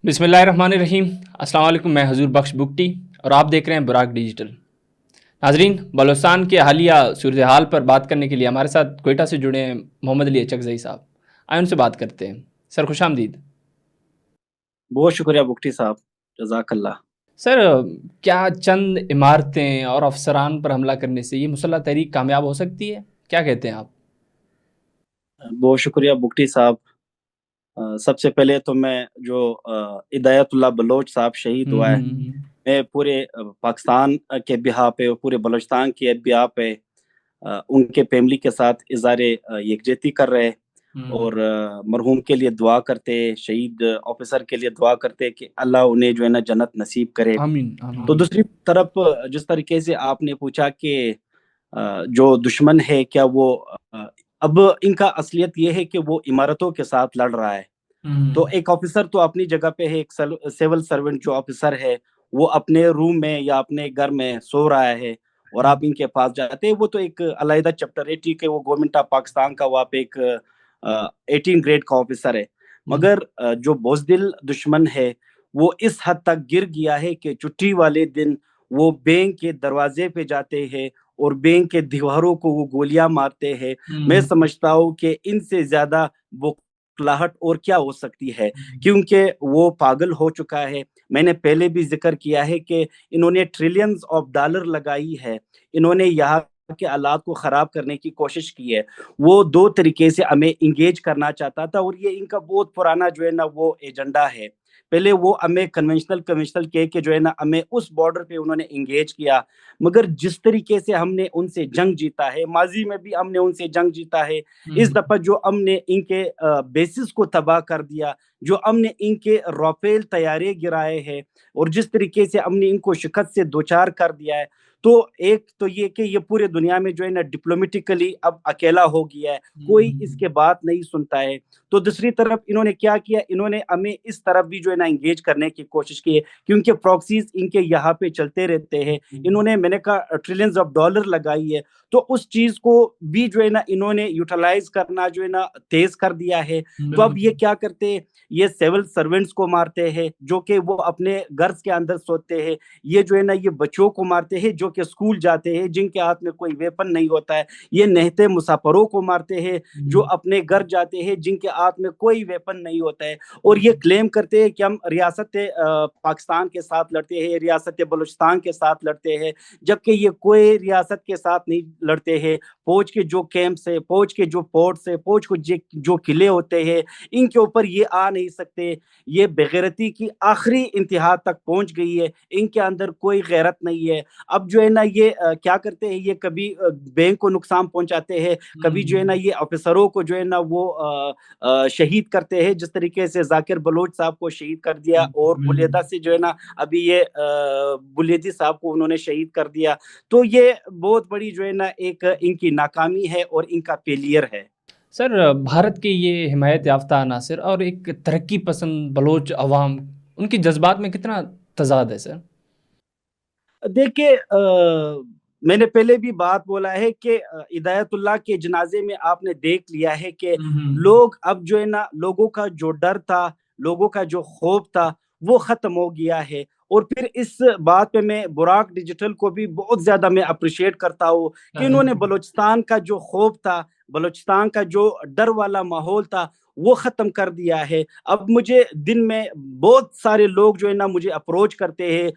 बिस्मिल्लाहिर्रहमानिर्रहीम। अस्सलाम वालेकुम। मैं हजूर बख्श बुकटी और आप देख रहे हैं बुराक डिजिटल। नाजरीन, बलोचिस्तान के हालिया सूरत हाल पर बात करने के लिए हमारे साथ कोयटा से जुड़े हैं मोहम्मद अली अचकज़ई साहब। आए उनसे बात करते हैं। सर खुश आमदीद। बहुत शुक्रिया बुक्टी साहब, जज़ाकल्लाह। सर, क्या चंद इमारतें और अफसरान पर हमला करने से ये मुसल्लह तहरीक कामयाब हो सकती है? क्या कहते हैं आप? बहुत शुक्रिया बुक्टी साहब। सबसे पहले तो मैं जो इदायतुल्लाह बलोच साहब शहीद हुआ है, हम्म। मैं पूरे पाकिस्तान के बिहा पे और पूरे बलोचिस्तान के बिहा पे उनके फैमिली के साथ इज़हार यकजहती कर रहे हैं और मरहूम के लिए दुआ करते हैं, शहीद ऑफिसर के लिए दुआ करते हैं कि अल्लाह उन्हें जो है ना जन्नत नसीब करे। आमीन तो आमीन। दूसरी तरफ जिस तरीके से आपने पूछा कि जो दुश्मन है क्या वो अब इनका असलियत ये है कि वो इमारतों के साथ लड़ रहा है। तो एक ऑफिसर तो अपनी जगह पे है, एक सिविल सर्वेंट जो ऑफिसर है वो अपने रूम में या अपने घर में सो रहा है और आप इनके पास जाते हैं, वो तो एक अलग चैप्टर है, ठीक है, वो गवर्नमेंट ऑफ पाकिस्तान का वो आप एक 18 ग्रेड का ऑफिसर है। मगर जो बोजदिल दुश्मन है वो इस हद तक गिर गया है कि छुट्टी वाले दिन वो बैंक के दरवाजे पे जाते हैं और बैंक के दीवारों को वो गोलियां मारते हैं। मैं समझता हूँ कि इनसे ज्यादा बुखलाहट और क्या हो सकती है, क्योंकि वो पागल हो चुका है। मैंने पहले भी जिक्र किया है कि इन्होंने ट्रिलियंस ऑफ डॉलर लगाई है, इन्होंने यहाँ के हालात को खराब करने की कोशिश की है। वो दो तरीके से हमें इंगेज करना चाहता था और ये इनका बहुत पुराना जो है ना वो एजेंडा है। पहले वो हमें कन्वेंशनल कन्वेंशनल कह के जो है ना हमें उस बॉर्डर पे उन्होंने इंगेज किया। मगर जिस तरीके से हमने उनसे जंग जीता है, माजी में भी हमने उनसे जंग जीता है, इस दफा जो हमने इनके बेसिस को तबाह कर दिया, जो हमने इनके राफेल तैयारे गिराए हैं और जिस तरीके से हमने इनको शिकस्त से दो चार कर दिया है, तो एक तो ये कि ये पूरे दुनिया में जो है ना डिप्लोमेटिकली अब अकेला हो गया है, कोई इसके बात नहीं सुनता है। तो दूसरी तरफ इन्होंने क्या किया, इन्होंने हमें इस तरफ भी जो है ना इंगेज करने की कोशिश की है, क्योंकि प्रॉक्सीज इनके यहाँ पे चलते रहते हैं। इन्होंने मैंने कहा ट्रिलियंस ऑफ डॉलर लगाई है, तो उस चीज को भी जो है ना इन्होंने यूटिलाइज करना जो है ना तेज कर दिया है। तो अब ये क्या करते हैं, ये सिविल सर्वेंट्स को मारते हैं जो कि वो अपने घर के अंदर सोते हैं, ये जो है ना ये बच्चों को मारते हैं जो कि स्कूल जाते हैं, जिनके हाथ में कोई वेपन नहीं होता है, ये नहते मुसाफरों को मारते हैं जो अपने घर जाते हैं, जिनके हाथ में कोई वेपन नहीं होता है, और ये क्लेम करते हैं कि हम रियासत पाकिस्तान के साथ लड़ते हैं, रियासत बलूचिस्तान के साथ लड़ते हैं, जबकि ये कोई रियासत के साथ नहीं लड़ते हैं। फौज के जो कैंप्स है, फौज के जो पोर्ट्स है, फौज को जो किले होते हैं, इनके ऊपर ये आ नहीं सकते। ये बेगैरती की आखिरी इंतहा तक पहुंच गई है, इनके अंदर कोई गैरत नहीं है। अब जो है ना ये क्या करते हैं, ये कभी बैंक को नुकसान पहुंचाते हैं, कभी जो है ना ये ऑफिसरों को जो है ना वो शहीद करते हैं, जिस तरीके से जाकिर बलोच साहब को शहीद कर दिया और बुलेदा से जो है ना अभी ये बुलेदी साहब को उन्होंने शहीद कर दिया। तो ये बहुत बड़ी जो है ना एक इनकी नाकामी है और इनका फेलियर है। सर, भारत के ये हिमायत याफ्ता अनासर और एक तरक्की पसंद बलोच अवाम, उनके जज्बात में कितना तजाद है सर? देखिए मैंने पहले भी बात बोला है कि हिदायतुल्लाह के जनाजे में आपने देख लिया है कि लोग अब जो है ना लोगों का जो डर था, लोगों का जो खौफ था, वो खत्म हो गया है। और फिर इस बात पे मैं बुराक डिजिटल को भी बहुत ज्यादा मैं अप्रिशिएट करता हूँ कि इन्होंने बलूचिस्तान का जो खौफ था, बलूचिस्तान का जो डर वाला माहौल था, वो खत्म कर दिया है। अब मुझे दिन में बहुत सारे लोग जो है ना मुझे अप्रोच करते हैं,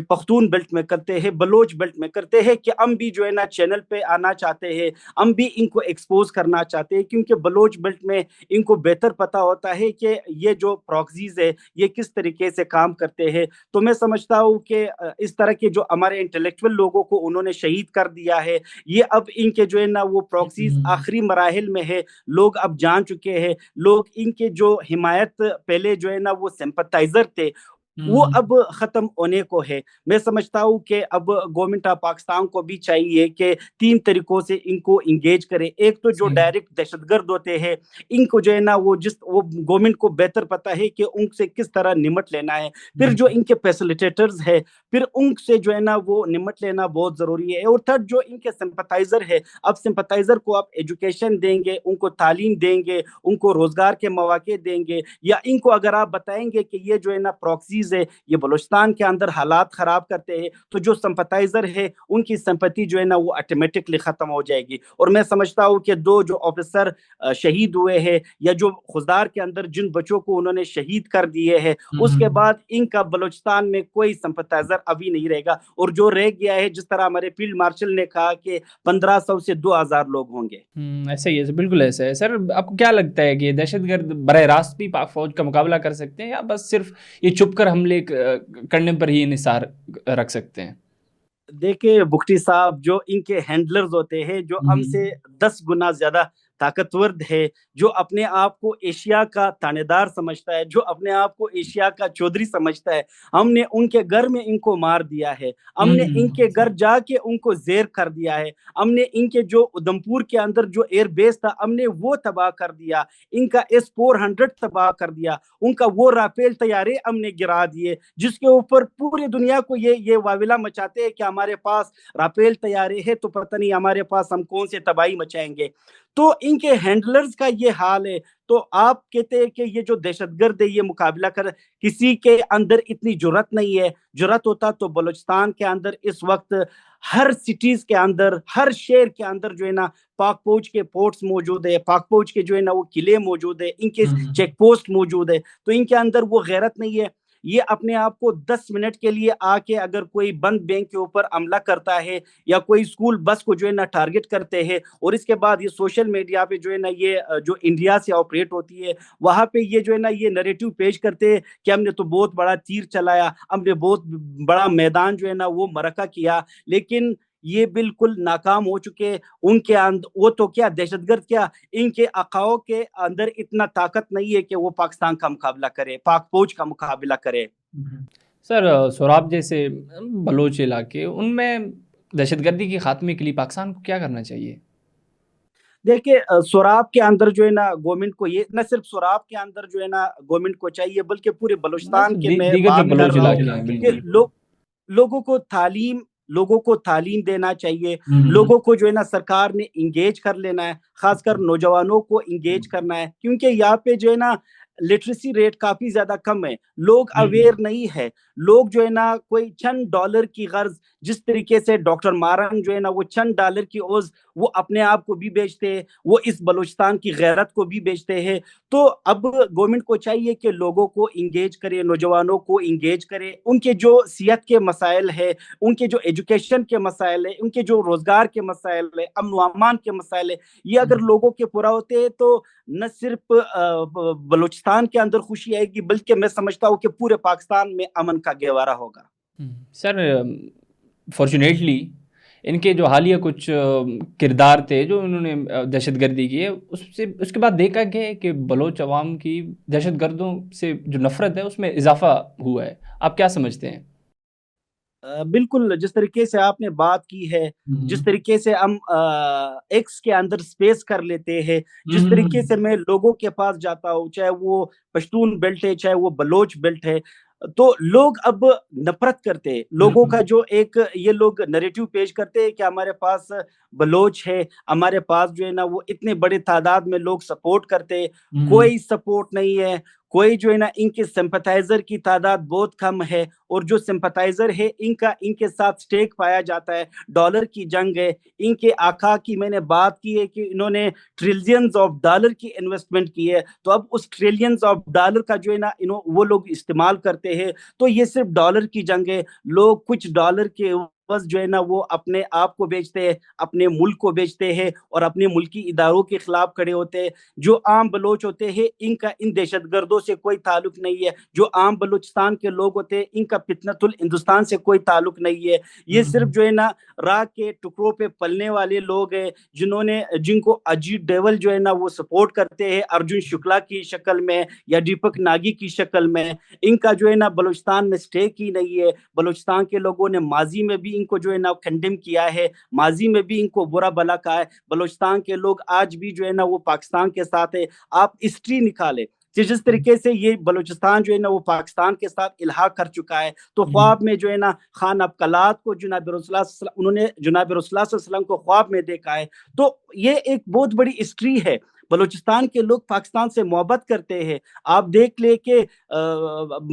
पख्तून बेल्ट में करते हैं, बलोच बेल्ट में करते हैं, कि हम भी जो है ना चैनल पे आना चाहते हैं, हम भी इनको एक्सपोज करना चाहते हैं, क्योंकि बलोच बेल्ट में इनको बेहतर पता होता है कि ये जो प्रॉक्सीज है ये किस तरीके से काम करते हैं। तो मैं समझता हूँ कि इस तरह के जो हमारे इंटेलेक्चुअल लोगों को उन्होंने शहीद कर दिया है, ये अब इनके जो है ना वो प्रॉक्सीज आखिरी मराहिल में है, लोग अब जान चुके हैं, लोग इनके जो हिमायत पहले जो है ना वो सिंपथाइजर थे, وہ اب ختم ہونے کو ہے. میں سمجھتا ہوں کہ اب گورنمنٹ آف پاکستان کو بھی چاہیے کہ 3 طریقوں سے ان کو انگیج کرے. ایک تو جو ڈائریکٹ دہشت گرد ہوتے ہیں ان کو جو ہے نا وہ گورنمنٹ کو بہتر پتا ہے کہ ان سے کس طرح نمٹ لینا ہے. پھر جو ان کے فیسیلیٹیٹرز ہے پھر ان سے جو ہے نا وہ نمٹ لینا بہت ضروری ہے. اور تھرڈ جو ان کے سمپتائزر ہے, اب سمپتائزر کو آپ ایجوکیشن دیں گے, ان کو تعلیم دیں گے, ان کو روزگار کے مواقع دیں گے, یا ان کو اگر آپ بتائیں گے کہ یہ جو ہے نا پراکسیز ہے یہ بلوچستان کے اندر حالات خراب کرتے ہیں, تو جو سمپتائزر ہے ان کی سمپتی جو ہے نا وہ آٹومیٹکلی ختم ہو جائے گی. اور میں سمجھتا ہوں کہ 2 جو آفیسر شہید ہوئے ہیں یا جو خزدار کے اندر جن بچوں کو انہوں نے شہید کر دیے ہیں, اس کے بعد ان کا بلوچستان میں کوئی سمپتائزر ابھی نہیں رہے گا. اور جو رہ گیا ہے, جس طرح ہمارے فیلڈ مارشل نے کہا کہ 1500 سے 2000 لوگ ہوں گے. ایسا ہی ہے, بالکل ایسا ہے. سر آپ کو کیا لگتا ہے کہ دہشت گرد براہ راست بھی پاک فوج کا مقابلہ کر سکتے ہیں, یا بس صرف یہ چھپ کر حملے کرنے پر ہی انحصار رکھ سکتے ہیں؟ دیکھیں بگٹی صاحب, جو ان کے ہینڈلرز ہوتے ہیں جو ہم سے 10 گنا زیادہ طاقتور ہے, جو اپنے آپ کو ایشیا کا تانے دار سمجھتا ہے, جو اپنے آپ کو ایشیا کا چودھری سمجھتا ہے, ہم نے ان کے گھر میں ان کو مار دیا ہے, ہم نے ان کے گھر جا کے ان کو زیر کر دیا ہے, ہم نے ان کے جو ادھمپور کے اندر جو ایئر بیس تھا ہم نے وہ تباہ کر دیا, ان کا S-400 تباہ کر دیا, ان کا وہ رافیل طیارے ہم نے گرا دیے, جس کے اوپر پوری دنیا کو یہ واویلا مچاتے ہیں کہ ہمارے پاس رافیل طیارے ہیں تو پتہ نہیں ہمارے پاس ہم کون سے تباہی مچائیں گے. تو ان کے ہینڈلرز کا یہ حال ہے. تو آپ کہتے ہیں کہ یہ جو دہشت گرد ہے یہ مقابلہ کر, کسی کے اندر اتنی جرت نہیں ہے. جرت ہوتا تو بلوچستان کے اندر اس وقت ہر سٹیز کے اندر, ہر شہر کے اندر جو ہے نا پاک فوج کے پورٹس موجود ہے, پاک فوج کے جو ہے نا وہ قلعے موجود ہے, ان کے چیک پوسٹ موجود ہے. تو ان کے اندر وہ غیرت نہیں ہے. یہ اپنے آپ کو 10 منٹ کے لیے آ کے اگر کوئی بند بینک کے اوپر حملہ کرتا ہے یا کوئی اسکول بس کو جو ہے نا ٹارگٹ کرتے ہیں, اور اس کے بعد یہ سوشل میڈیا پہ جو ہے نا یہ جو انڈیا سے آپریٹ ہوتی ہے وہاں پہ یہ جو ہے نا یہ نریٹو پیش کرتے ہیں کہ ہم نے تو بہت بڑا تیر چلایا, ہم نے بہت بڑا میدان جو ہے نا وہ مرکہ کیا, لیکن یہ بالکل ناکام ہو چکے. ان کے اندر وہ تو کیا دہشت گرد, کیا ان کے عقاؤں کے اندر اتنا طاقت نہیں ہے کہ وہ پاکستان کا مقابلہ کرے, پاک فوج کا مقابلہ کرے. سر سوراب جیسے بلوچ علاقے, ان میں دہشت گردی کے خاتمے کے لیے پاکستان کو کیا کرنا چاہیے؟ دیکھیں سوراب کے اندر جو ہے نا گورنمنٹ کو, یہ نہ صرف سوراب کے اندر جو ہے نا گورنمنٹ کو چاہیے بلکہ پورے بلوچستان کے میں دیگر جو بات کر بلوچ رہا علاقے ہیں ہوں کہ لوگوں کو تعلیم دینا چاہیے, لوگوں کو جو ہے نا سرکار نے انگیج کر لینا ہے, خاص کر نوجوانوں کو انگیج کرنا ہے, کیونکہ یہاں پہ جو ہے نا لٹریسی ریٹ کافی زیادہ کم ہے, لوگ اویئر نہیں ہے. لوگ جو ہے نا کوئی چند ڈالر کی غرض, جس طریقے سے ڈاکٹر مارن جو ہے نا وہ چند ڈالر کی عوض وہ اپنے آپ کو بھی بیچتے ہیں, وہ اس بلوچستان کی غیرت کو بھی بیچتے ہیں. تو اب گورنمنٹ کو چاہیے کہ لوگوں کو انگیج کرے, نوجوانوں کو انگیج کرے, ان کے جو صحت کے مسائل ہے, ان کے جو ایجوکیشن کے مسائل ہے, ان کے جو روزگار کے مسائل ہے, امن و امان کے مسائل ہے, یہ اگر لوگوں کے پورا ہوتے ہیں تو نہ صرف بلوچستان کے اندر خوشی آئے گی بلکہ میں سمجھتا ہوں کہ پورے پاکستان میں امن کا گہوارہ ہوگا. سر فارچونیٹلی ان کے جو حالیہ کچھ کردار تھے جو انہوں نے دہشت گردی کی ہے, اس کے بعد دیکھا گیا ہے کہ بلوچ عوام کی دہشت گردوں سے جو نفرت ہے اس میں اضافہ ہوا ہے. آپ کیا سمجھتے ہیں؟ بالکل, جس طریقے سے آپ نے بات کی ہے, جس طریقے سے ہم ایکس کے اندر سپیس کر لیتے ہیں, جس طریقے سے میں لوگوں کے پاس جاتا ہوں, چاہے وہ پشتون بیلٹ ہے چاہے وہ بلوچ بیلٹ ہے, تو لوگ اب نفرت کرتے ہیں. لوگوں کا جو ایک یہ لوگ نریٹو پیش کرتے ہیں کہ ہمارے پاس بلوچ ہے, ہمارے پاس جو ہے نا وہ اتنے بڑے تعداد میں لوگ سپورٹ کرتے ہیں. کوئی سپورٹ نہیں ہے, کوئی جو ہے نا ان کے سمپتائزر کی تعداد بہت کم ہے, اور جو سمپتائزر ہے ان کے ساتھ سٹیک پایا جاتا ہے. ڈالر کی جنگ ہے. ان کے آقا کی میں نے بات کی ہے کہ انہوں نے ٹریلینز آف ڈالر کی انویسٹمنٹ کی ہے, تو اب اس ٹریلینز آف ڈالر کا جو ہے نا وہ لوگ استعمال کرتے ہیں. تو یہ صرف ڈالر کی جنگ ہے. لوگ کچھ ڈالر کے जो है ना वो अपने आप को बेचते हैं, अपने मुल्क को बेचते हैं और अपने मुल्की इदारों के खिलाफ खड़े होते हैं। जो आम बलोच होते हैं इनका इन दहशतगर्दों से कोई ताल्लुक नहीं है। जो आम बलूचिस्तान के लोग होते हैं इनका फितनतुल हिंदुस्तान से कोई ताल्लुक नहीं है। ये सिर्फ जो है ना राख के टुकड़ों पे पलने वाले लोग हैं, जिनको अजीत डोभाल जो है ना वो सपोर्ट करते हैं अर्जुन शुक्ला की शक्ल में या दीपक नागी की शक्ल में। इनका जो है ना बलूचिस्तान में स्टेक ही नहीं है। बलूचिस्तान के लोगों ने माजी में भी इनको जो है ना कंडेम किया है, माजी में भी इनको बुरा भला कहा है। बलूचिस्तान के लोग आज भी जो है ना वो पाकिस्तान के साथ है। आप हिस्ट्री निकालें कि जिस तरीके से ये बलूचिस्तान जो है ना वो पाकिस्तान के साथ इल्हाक कर चुका है, तो ख्वाब में जो है ना खान अब्कलात को उन्होंने जनाब रसूलुल्लाह को ख्वाब में देखा है। तो ये एक बहुत बड़ी हिस्ट्री है। बलूचिस्तान के लोग पाकिस्तान से मोहब्बत करते हैं। आप देख ले कि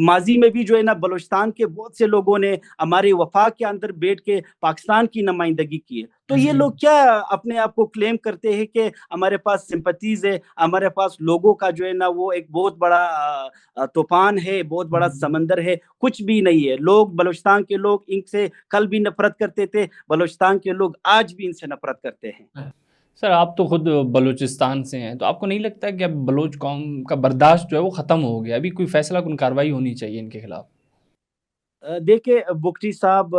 माजी में भी जो है ना बलूचिस्तान के बहुत से लोगों ने हमारे वफाक के अंदर बैठ के पाकिस्तान की नुमाइंदगी की है। तो ये लोग क्या अपने आप को क्लेम करते हैं कि हमारे पास सिंपैथीज है, हमारे पास लोगों का जो है ना वो एक बहुत बड़ा तूफान है, बहुत बड़ा समंदर है। कुछ भी नहीं है। लोग बलूचिस्तान के लोग इनसे कल भी नफरत करते थे, बलूचिस्तान के लोग आज भी इनसे नफरत करते हैं। सर आप तो खुद बलूचिस्तान से हैं, तो आपको नहीं लगता कि अब बलोच कौम का बर्दाश्त जो है वो ख़त्म हो गया, अभी कोई फैसला कोई कार्रवाई होनी चाहिए इनके खिलाफ? देखिए बुख्ती साहब,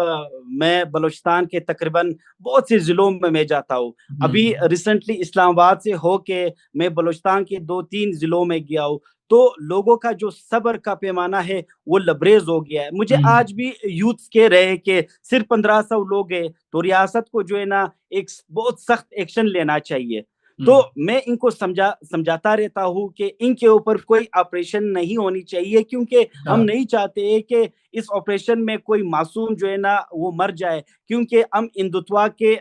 मैं बलूचिस्तान के तकरीबन बहुत से ज़िलों में मैं जाता हूँ। अभी रिसेंटली इस्लामाबाद से होके मैं बलूचिस्तान के 2-3 ज़िलों में गया हूँ। तो लोगों का जो सब्र का पैमाना है वो लबरेज हो गया है। मुझे आज भी यूथ कह रहे हैं कि सिर्फ 1500 लोग हैं, तो रियासत को जो है ना एक बहुत सख्त एक्शन लेना चाहिए। तो मैं इनको समझाता रहता हूँ कि इनके ऊपर कोई ऑपरेशन नहीं होनी चाहिए, क्योंकि हम नहीं चाहते कि इस ऑपरेशन में कोई मासूम जो है ना वो मर जाए, क्योंकि हम हिंदुत्वा के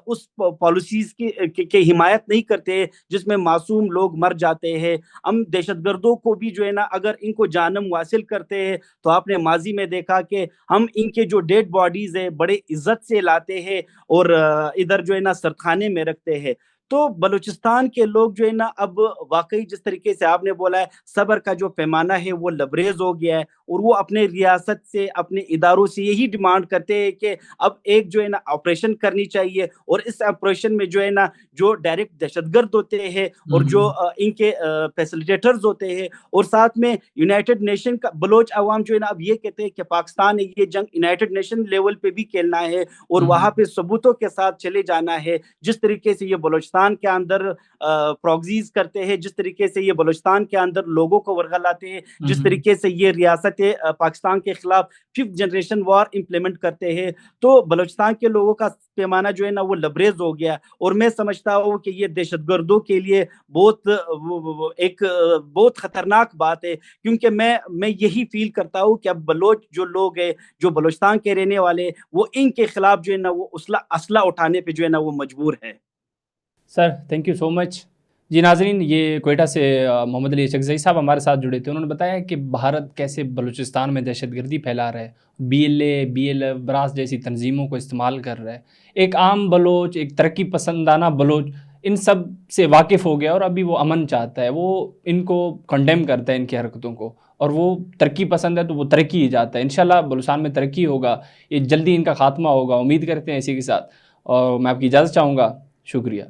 उस पॉलिसीज की हिमायत नहीं करते जिसमें मासूम लोग मर जाते हैं। हम दहशतगर्दों को भी जो है ना अगर इनको जानम हासिल करते हैं तो आपने माजी में देखा कि हम इनके जो डेड बॉडीज है बड़े इज्जत से लाते हैं और इधर जो है ना सरखाने में रखते हैं। तो बलूचिस्तान के लोग जो है ना अब वाकई जिस तरीके से आपने बोला है सब्र का जो पैमाना है वो लबरेज हो गया है, और वो अपने रियासत से अपने इदारों से यही डिमांड करते हैं कि अब एक जो है ना ऑपरेशन करनी चाहिए, और इस ऑपरेशन में जो है ना जो डायरेक्ट दहशतगर्द होते हैं और जो इनके फैसिलिटेटर्स होते हैं, और साथ में यूनाइटेड नेशन का बलोच अवाम जो है ना अब ये कहते हैं कि पाकिस्तान ने ये जंग यूनाइटेड नेशन लेवल पे भी खेलना है और वहां पे सबूतों के साथ चले जाना है। जिस तरीके से ये बलोचिस्तान के अंदर प्रॉक्सीज करते हैं, जिस तरीके से ये बलूचिस्तान के अंदर लोगों को वर्गलाते हैं, जिस तरीके से ये रियासत पाकिस्तान के खिलाफ 5th जनरेशन वॉर इंप्लीमेंट करते हैं, तो बलूचिस्तान के लोगों का पैमाना जो है ना वो लबरेज हो गया। और मैं समझता हूँ कि ये दहशतगर्दों के लिए बहुत खतरनाक बात है, क्योंकि मैं यही फील करता हूँ कि अब बलोच जो लोग हैं, जो बलूचिस्तान के रहने वाले, वो इनके खिलाफ जो है ना वो असला उठाने पे जो है ना वो मजबूर है। Sir thank you so much. जी नाजरीन, ये कोयटा से मोहम्मद अली चकज़ई साहब हमारे साथ जुड़े थे। उन्होंने बताया कि भारत कैसे बलूचिस्तान में दहशतगर्दी फैला रहा है, BLA BLF ब्रास जैसी तंजीमों को इस्तेमाल कर रहा है। एक आम बलोच, एक तरक्की पसंदाना बलोच इन सब से वाकिफ़ हो गया और अभी वो अमन चाहता है। वो इनको कंडेम करता है इनकी हरकतों को, और वो तरक्की पसंद है तो वो तरक्की ही चाहता है। इंशाल्लाह बलूचिस्तान में तरक्की होगा, ये जल्दी इनका खात्मा होगा, उम्मीद करते हैं इसी के साथ। और मैं आपकी इजाज़त चाहूँगा। शुक्रिया।